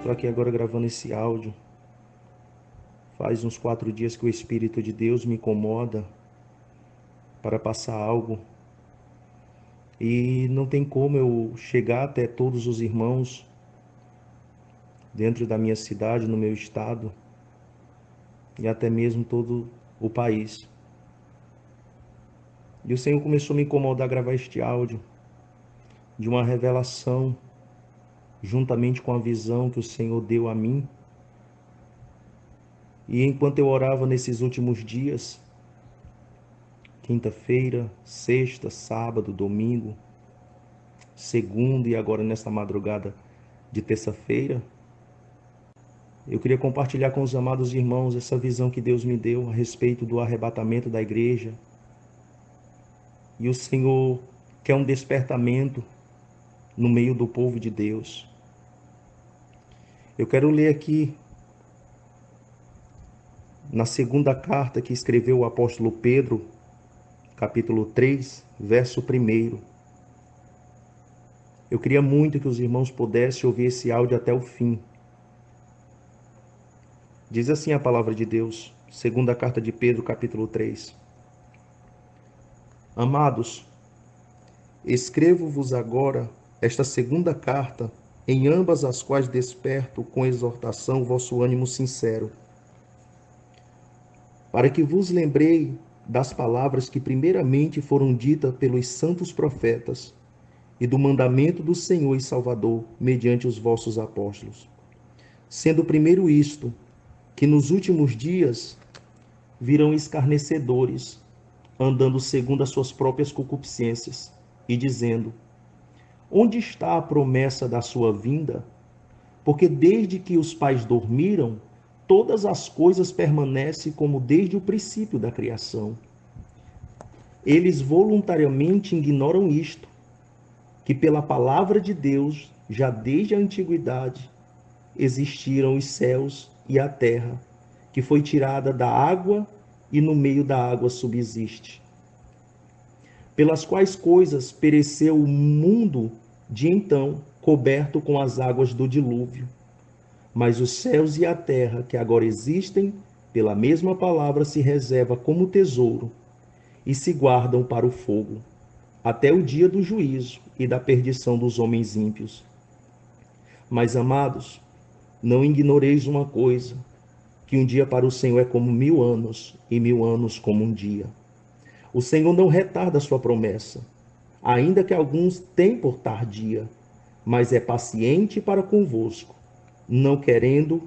Estou aqui agora gravando esse áudio. Faz uns 4 dias que o Espírito de Deus me incomoda para passar algo. E não tem como eu chegar até todos os irmãos dentro da minha cidade, no meu estado e até mesmo todo o país. E o Senhor começou a me incomodar a gravar este áudio de uma revelação, juntamente com a visão que o Senhor deu a mim. E enquanto eu orava nesses últimos dias, quinta-feira, sexta, sábado, domingo, segunda e agora nesta madrugada de terça-feira, eu queria compartilhar com os amados irmãos essa visão que Deus me deu a respeito do arrebatamento da igreja. E o Senhor quer um despertamento no meio do povo de Deus. Eu quero ler aqui na segunda carta que escreveu o apóstolo Pedro, capítulo 3, verso 1. Eu queria muito que os irmãos pudessem ouvir esse áudio até o fim. Diz assim a palavra de Deus, segunda carta de Pedro, capítulo 3. Amados, escrevo-vos agora esta segunda carta, em ambas as quais desperto com exortação vosso ânimo sincero, para que vos lembrei das palavras que primeiramente foram ditas pelos santos profetas e do mandamento do Senhor e Salvador mediante os vossos apóstolos. Sendo primeiro isto, que nos últimos dias virão escarnecedores, andando segundo as suas próprias concupiscências, e dizendo: onde está a promessa da sua vinda? Porque desde que os pais dormiram, todas as coisas permanecem como desde o princípio da criação. Eles voluntariamente ignoram isto, que pela palavra de Deus, já desde a antiguidade, existiram os céus e a terra, que foi tirada da água e no meio da água subsiste. Pelas quais coisas pereceu o mundo de então, coberto com as águas do dilúvio. Mas os céus e a terra, que agora existem, pela mesma palavra se reserva como tesouro, e se guardam para o fogo, até o dia do juízo e da perdição dos homens ímpios. Mas, amados, não ignoreis uma coisa, que um dia para o Senhor é como 1000 anos, e 1000 anos como um dia. O Senhor não retarda a sua promessa, ainda que alguns tenham por tardia, mas é paciente para convosco, não querendo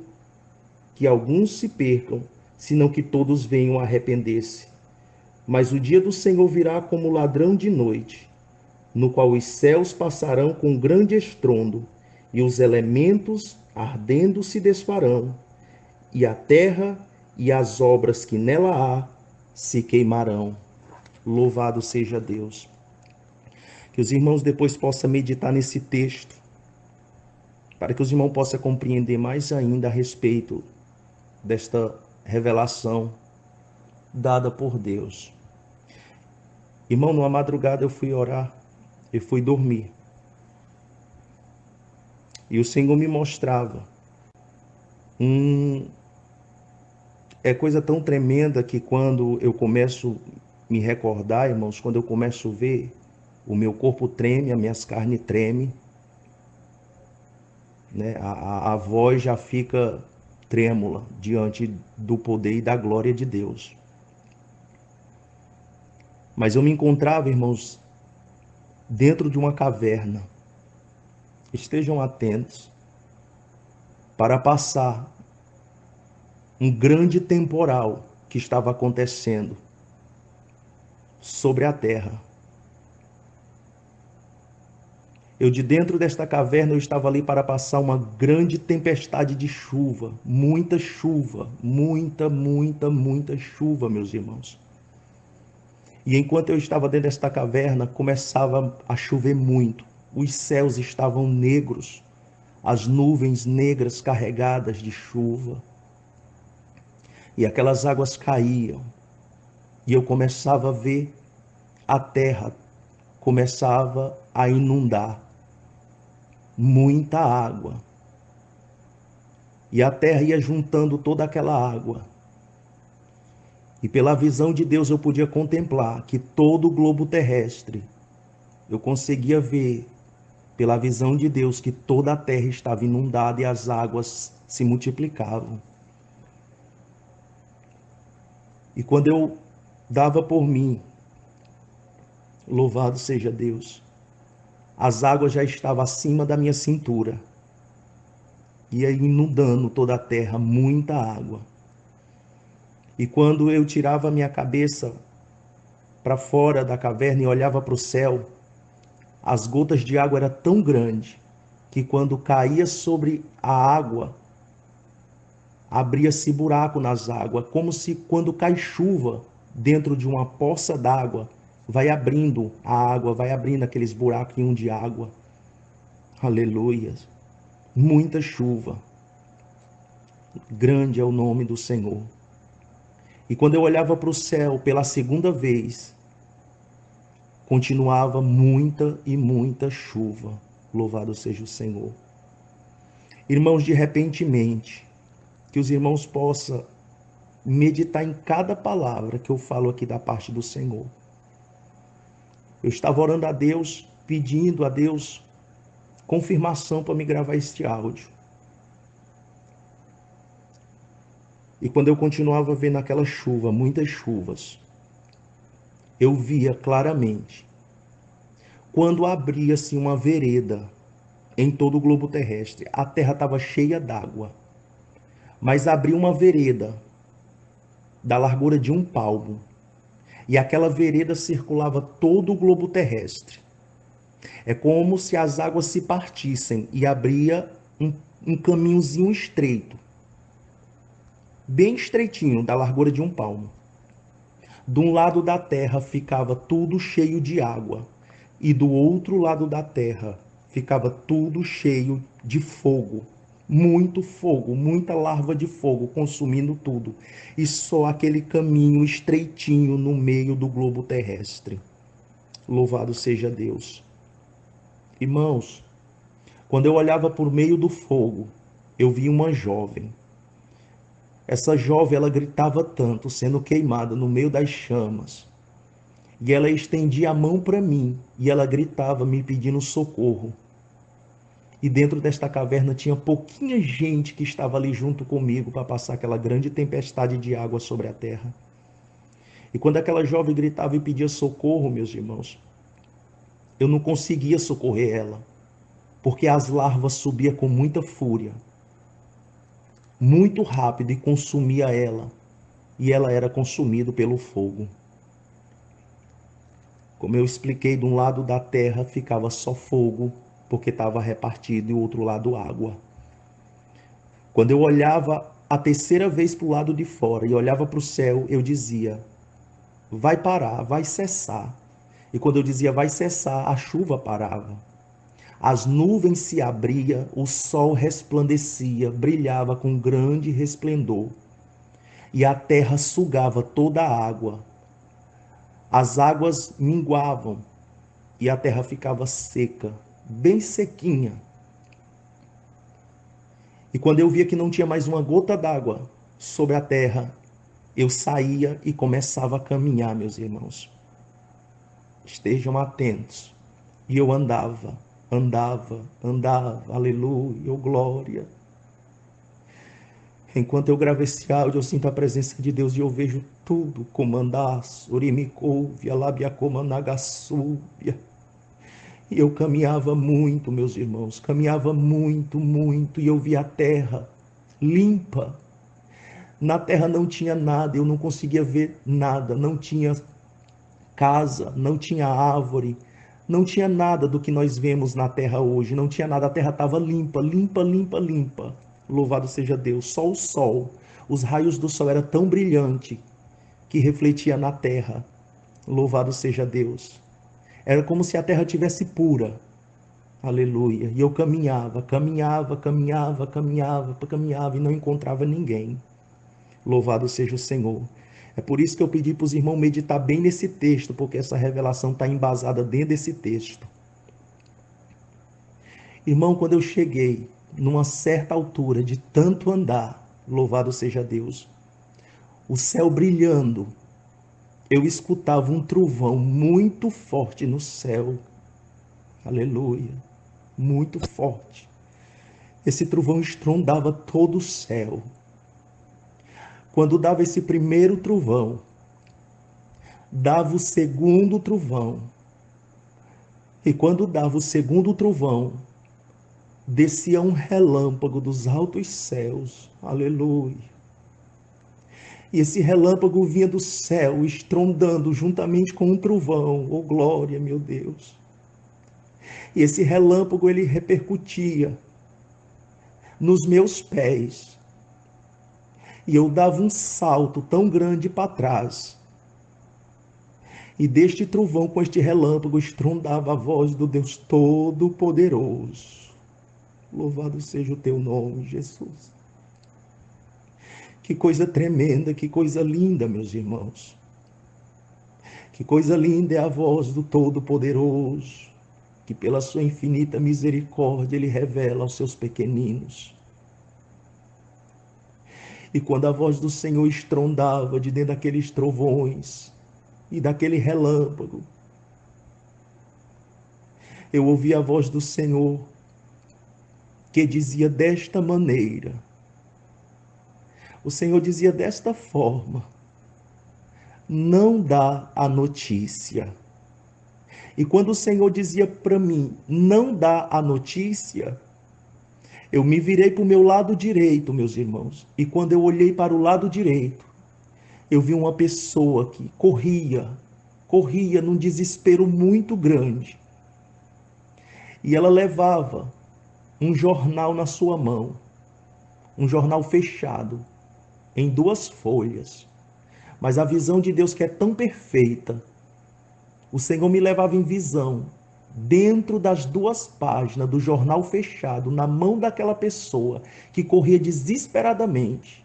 que alguns se percam, senão que todos venham a arrepender-se. Mas o dia do Senhor virá como ladrão de noite, no qual os céus passarão com grande estrondo, e os elementos ardendo se desfarão, e a terra e as obras que nela há se queimarão. Louvado seja Deus. Que os irmãos depois possam meditar nesse texto, para que os irmãos possam compreender mais ainda a respeito desta revelação dada por Deus. Irmão, numa madrugada eu fui orar, eu fui dormir. E o Senhor me mostrava é coisa tão tremenda que quando eu começo a me recordar, irmãos, quando eu começo a ver, o meu corpo treme, as minhas carnes tremem, né? A voz já fica trêmula diante do poder e da glória de Deus. Mas eu me encontrava, irmãos, dentro de uma caverna. Estejam atentos para passar um grande temporal que estava acontecendo sobre a terra. Eu de dentro desta caverna eu estava ali para passar uma grande tempestade de chuva, muita chuva, muita chuva, meus irmãos. E enquanto eu estava dentro desta caverna, começava a chover muito. Os céus estavam negros, as nuvens negras carregadas de chuva. E aquelas águas caíam. E eu começava a ver a terra começava a inundar. Muita água. E a terra ia juntando toda aquela água. E pela visão de Deus eu podia contemplar que todo o globo terrestre, eu conseguia ver, pela visão de Deus, que toda a terra estava inundada e as águas se multiplicavam. E quando eu dava por mim, louvado seja Deus, as águas já estavam acima da minha cintura. Ia inundando toda a terra, muita água. E quando eu tirava a minha cabeça para fora da caverna e olhava para o céu, as gotas de água eram tão grandes que quando caía sobre a água, abria-se buraco nas águas, como se quando cai chuva dentro de uma poça d'água, vai abrindo a água, vai abrindo aqueles buraquinhos de água. Aleluia. Muita chuva. Grande é o nome do Senhor. E quando eu olhava para o céu pela segunda vez, continuava muita e muita chuva. Louvado seja o Senhor. Irmãos, de repentemente, que os irmãos possam meditar em cada palavra que eu falo aqui da parte do Senhor. Eu estava orando a Deus, pedindo a Deus confirmação para me gravar este áudio. E quando eu continuava vendo aquela chuva, muitas chuvas, eu via claramente, quando abria-se uma vereda em todo o globo terrestre, a terra estava cheia d'água, mas abria uma vereda da largura de um palmo, e aquela vereda circulava todo o globo terrestre. É como se as águas se partissem e abria um caminhozinho estreito, bem estreitinho, da largura de um palmo. De um lado da terra ficava tudo cheio de água, e do outro lado da terra ficava tudo cheio de fogo. Muito fogo, muita larva de fogo consumindo tudo. E só aquele caminho estreitinho no meio do globo terrestre. Louvado seja Deus. Irmãos, quando eu olhava por meio do fogo, eu vi uma jovem. Essa jovem, ela gritava tanto, sendo queimada no meio das chamas. E ela estendia a mão para mim, e ela gritava, me pedindo socorro. E dentro desta caverna tinha pouquinha gente que estava ali junto comigo para passar aquela grande tempestade de água sobre a terra. E quando aquela jovem gritava e pedia socorro, meus irmãos, eu não conseguia socorrer ela, porque as larvas subiam com muita fúria, muito rápido, e consumia ela, e ela era consumida pelo fogo. Como eu expliquei, de um lado da terra ficava só fogo, porque estava repartido, e o outro lado água. Quando eu olhava a terceira vez para o lado de fora e olhava para o céu, eu dizia, vai parar, vai cessar. E quando eu dizia vai cessar, a chuva parava. As nuvens se abriam, o sol resplandecia, brilhava com grande resplendor. E a terra sugava toda a água. As águas minguavam e a terra ficava seca, bem sequinha. E quando eu via que não tinha mais uma gota d'água sobre a terra, eu saía e começava a caminhar, meus irmãos. Estejam atentos. E eu andava, aleluia, oh glória. Enquanto eu gravo esse áudio, eu sinto a presença de Deus e eu vejo tudo comandar, Urimicouve, Alabiacomanagasúbia. E eu caminhava muito, meus irmãos, caminhava muito, e eu via a terra limpa. Na terra não tinha nada, eu não conseguia ver nada, não tinha casa, não tinha árvore, não tinha nada do que nós vemos na terra hoje, não tinha nada, a terra estava limpa. Louvado seja Deus, só o sol, os raios do sol eram tão brilhantes que refletia na terra. Louvado seja Deus. Era como se a terra tivesse pura. Aleluia. E eu caminhava e não encontrava ninguém. Louvado seja o Senhor. É por isso que eu pedi para os irmãos meditar bem nesse texto, porque essa revelação está embasada dentro desse texto. Irmão, quando eu cheguei numa certa altura, de tanto andar, louvado seja Deus, o céu brilhando, eu escutava um trovão muito forte no céu. Aleluia, muito forte. Esse trovão estrondava todo o céu. Quando dava esse primeiro trovão, dava o segundo trovão. E quando dava o segundo trovão, descia um relâmpago dos altos céus. Aleluia. E esse relâmpago vinha do céu, estrondando juntamente com um trovão. Oh, glória, meu Deus. E esse relâmpago, ele repercutia nos meus pés. E eu dava um salto tão grande para trás. E deste trovão, com este relâmpago, estrondava a voz do Deus Todo-Poderoso. Louvado seja o teu nome, Jesus. Que coisa tremenda, que coisa linda, meus irmãos. Que coisa linda é a voz do Todo-Poderoso, que pela sua infinita misericórdia ele revela aos seus pequeninos. E quando a voz do Senhor estrondava de dentro daqueles trovões e daquele relâmpago, eu ouvi a voz do Senhor que dizia desta maneira. O Senhor dizia desta forma: não dá a notícia. E quando o Senhor dizia para mim, não dá a notícia, eu me virei para o meu lado direito, meus irmãos. E quando eu olhei para o lado direito, eu vi uma pessoa que corria num desespero muito grande. E ela levava um jornal na sua mão, um jornal fechado, em 2 folhas. Mas a visão de Deus, que é tão perfeita, o Senhor me levava em visão, dentro das 2 páginas do jornal fechado, na mão daquela pessoa que corria desesperadamente.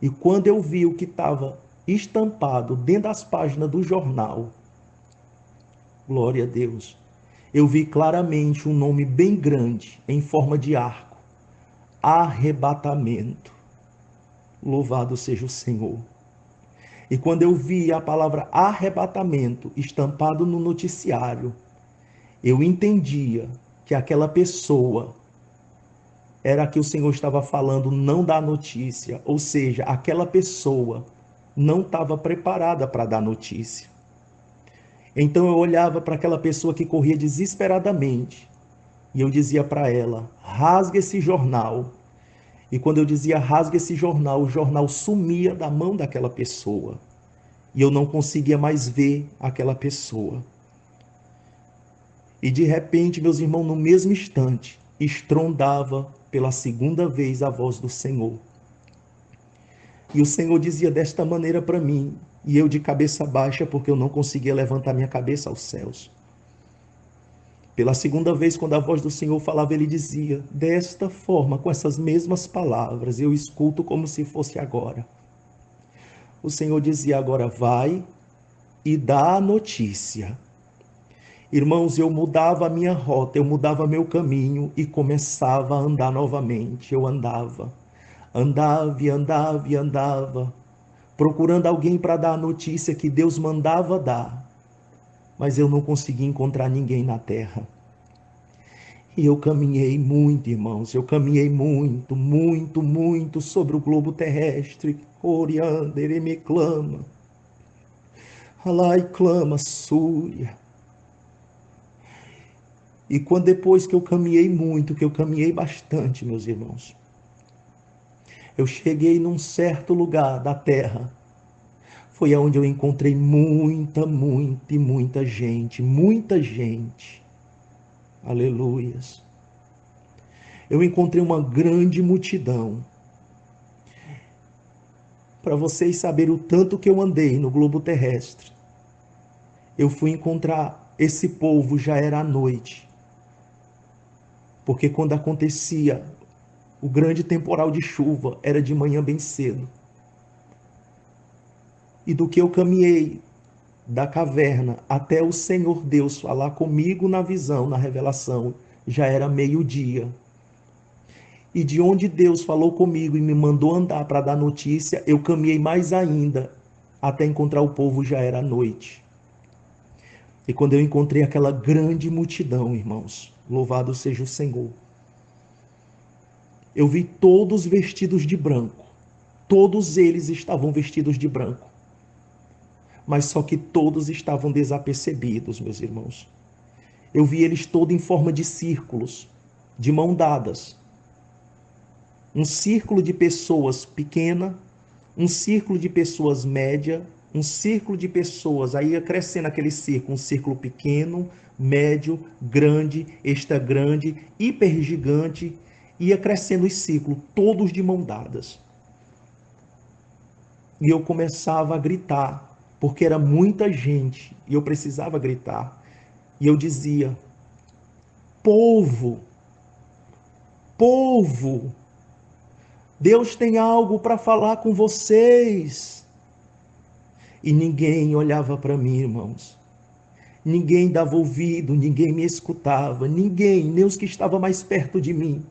E quando eu vi o que estava estampado dentro das páginas do jornal, glória a Deus, eu vi claramente um nome bem grande, em forma de arco: arrebatamento. Louvado seja o Senhor. E quando eu vi a palavra arrebatamento estampado no noticiário, eu entendia que aquela pessoa era a que o Senhor estava falando, não da notícia. Ou seja, aquela pessoa não estava preparada para dar notícia. Então eu olhava para aquela pessoa que corria desesperadamente e eu dizia para ela: rasga esse jornal. E quando eu dizia rasga esse jornal, o jornal sumia da mão daquela pessoa. E eu não conseguia mais ver aquela pessoa. E de repente, meus irmãos, no mesmo instante, estrondava pela segunda vez a voz do Senhor. E o Senhor dizia desta maneira para mim, e eu de cabeça baixa, porque eu não conseguia levantar minha cabeça aos céus. Pela segunda vez, quando a voz do Senhor falava, ele dizia desta forma, com essas mesmas palavras, eu escuto como se fosse agora. O Senhor dizia: agora vai e dá a notícia. Irmãos, eu mudava a minha rota, eu mudava meu caminho e começava a andar novamente. Eu andava e andava e andava, procurando alguém para dar a notícia que Deus mandava dar. Mas eu não conseguia encontrar ninguém na terra. E eu caminhei muito, irmãos, eu caminhei muito, muito, muito sobre o globo terrestre. Orianda, ele me clama. Alai clama, Súria. E quando depois que eu caminhei muito, que eu caminhei bastante, meus irmãos, eu cheguei num certo lugar da terra. Foi aonde eu encontrei muita gente, muita gente. Aleluias. Eu encontrei uma grande multidão. Para vocês saberem o tanto que eu andei no globo terrestre, eu fui encontrar esse povo, já era à noite. Porque quando acontecia o grande temporal de chuva, era de manhã bem cedo. E do que eu caminhei da caverna até o Senhor Deus falar comigo na visão, na revelação, já era meio-dia. E de onde Deus falou comigo e me mandou andar para dar notícia, eu caminhei mais ainda, até encontrar o povo já era noite. E quando eu encontrei aquela grande multidão, irmãos, louvado seja o Senhor, eu vi todos vestidos de branco. Todos eles estavam vestidos de branco. Mas só que todos estavam desapercebidos, meus irmãos. Eu vi eles todos em forma de círculos, de mão dadas. Um círculo de pessoas pequena, um círculo de pessoas média, um círculo de pessoas, aí ia crescendo aquele círculo, um círculo pequeno, médio, grande, extra grande, hiper gigante, ia crescendo os círculos, todos de mão dadas. E eu começava a gritar, porque era muita gente, e eu precisava gritar. E eu dizia: povo, povo, Deus tem algo para falar com vocês. E ninguém olhava para mim, irmãos. Ninguém dava ouvido, ninguém me escutava, ninguém, nem os que estavam mais perto de mim.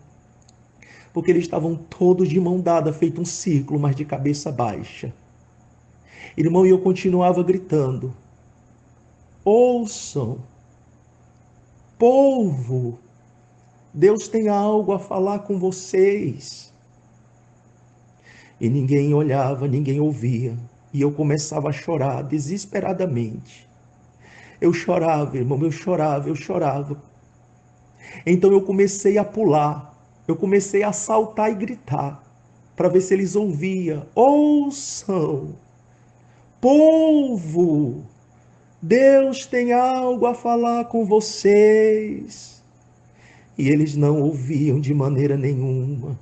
Porque eles estavam todos de mão dada, feito um círculo, mas de cabeça baixa. Irmão, e eu continuava gritando: ouçam, povo, Deus tem algo a falar com vocês. E ninguém olhava, ninguém ouvia. E eu começava a chorar desesperadamente. Eu chorava, irmão, eu chorava, eu chorava. Então eu comecei a pular, eu comecei a saltar e gritar, para ver se eles ouviam. Ouçam, povo, Deus tem algo a falar com vocês. E eles não ouviam de maneira nenhuma.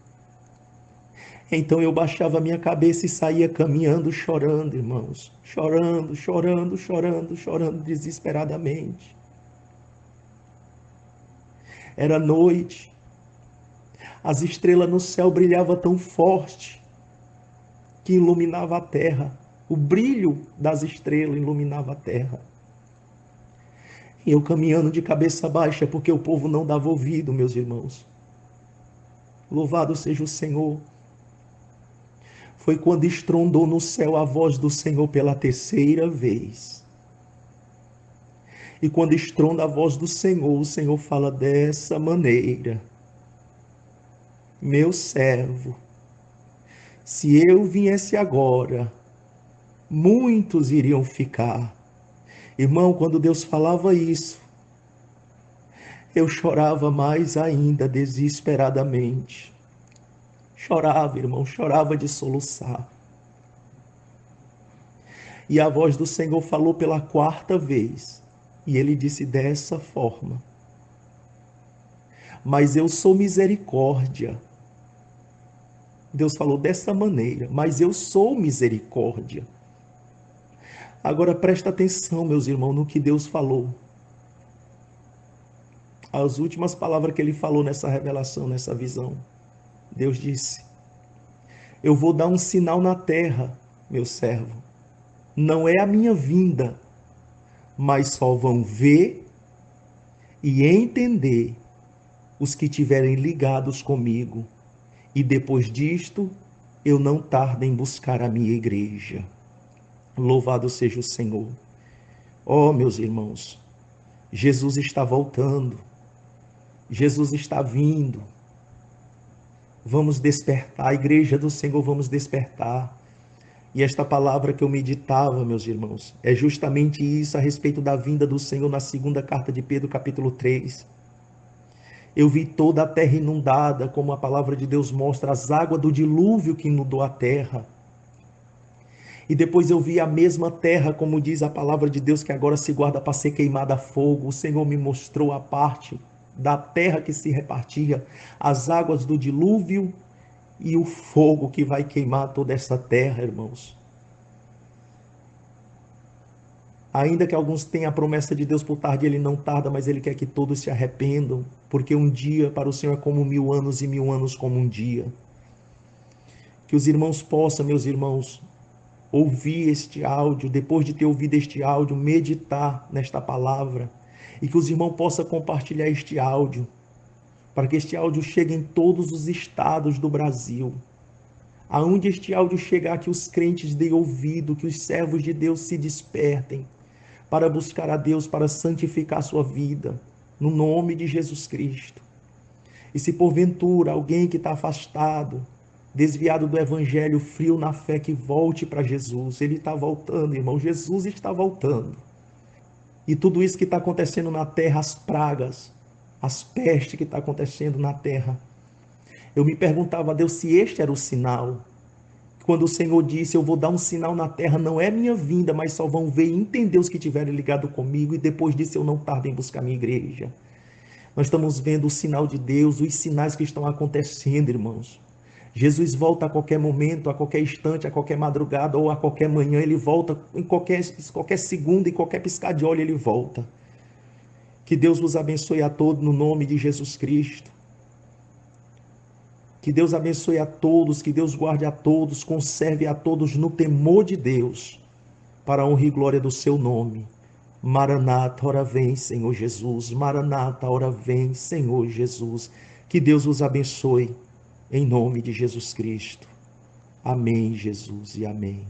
Então eu baixava a minha cabeça e saía caminhando, chorando, irmãos. Chorando, chorando, chorando, chorando desesperadamente. Era noite. As estrelas no céu brilhavam tão forte que iluminava a terra. O brilho das estrelas iluminava a terra. E eu caminhando de cabeça baixa, porque o povo não dava ouvido, meus irmãos. Louvado seja o Senhor. Foi quando estrondou no céu a voz do Senhor pela terceira vez. E quando estronda a voz do Senhor, o Senhor fala dessa maneira: meu servo, se eu viesse agora, muitos iriam ficar. Irmão, quando Deus falava isso, eu chorava mais ainda, desesperadamente. Chorava, irmão, chorava de soluçar. E a voz do Senhor falou pela quarta vez. E ele disse dessa forma: mas eu sou misericórdia. Deus falou dessa maneira: mas eu sou misericórdia. Agora presta atenção, meus irmãos, no que Deus falou. As últimas palavras que ele falou nessa revelação, nessa visão. Deus disse: eu vou dar um sinal na terra, meu servo. Não é a minha vinda, mas só vão ver e entender os que estiverem ligados comigo. E depois disto, eu não tardo em buscar a minha igreja. Louvado seja o Senhor. Oh, meus irmãos, Jesus está voltando. Jesus está vindo. Vamos despertar, a igreja do Senhor, vamos despertar. E esta palavra que eu meditava, meus irmãos, é justamente isso a respeito da vinda do Senhor na segunda carta de Pedro, capítulo 3. Eu vi toda a terra inundada, como a palavra de Deus mostra, as águas do dilúvio que inundou a terra. E depois eu vi a mesma terra, como diz a palavra de Deus, que agora se guarda para ser queimada a fogo. O Senhor me mostrou a parte da terra que se repartia, as águas do dilúvio e o fogo que vai queimar toda essa terra, irmãos. Ainda que alguns tenham a promessa de Deus por tarde, ele não tarda, mas ele quer que todos se arrependam, porque um dia para o Senhor é como 1000 anos e 1000 anos como um dia. Que os irmãos possam, meus irmãos, ouvir este áudio, depois de ter ouvido este áudio, meditar nesta palavra, e que os irmãos possam compartilhar este áudio, para que este áudio chegue em todos os estados do Brasil. Aonde este áudio chegar, que os crentes deem ouvido, que os servos de Deus se despertem para buscar a Deus, para santificar a sua vida, no nome de Jesus Cristo. E se porventura alguém que está afastado, desviado do evangelho, frio na fé, que volte para Jesus. Ele está voltando, irmão. Jesus está voltando. E tudo isso que está acontecendo na terra, as pragas, as pestes que está acontecendo na terra. Eu me perguntava a Deus se este era o sinal. Quando o Senhor disse, eu vou dar um sinal na terra, não é minha vinda, mas só vão ver e entender os que tiverem ligado comigo, e depois disso eu não tardo em buscar minha igreja. Nós estamos vendo o sinal de Deus, os sinais que estão acontecendo, irmãos. Jesus volta a qualquer momento, a qualquer instante, a qualquer madrugada ou a qualquer manhã. Ele volta em qualquer segundo, em qualquer piscar de olho ele volta. Que Deus vos abençoe a todos no nome de Jesus Cristo. Que Deus abençoe a todos, que Deus guarde a todos, conserve a todos no temor de Deus, para a honra e glória do seu nome. Maranata, ora vem, Senhor Jesus. Maranata, ora vem, Senhor Jesus. Que Deus vos abençoe, em nome de Jesus Cristo. Amém, Jesus, e amém.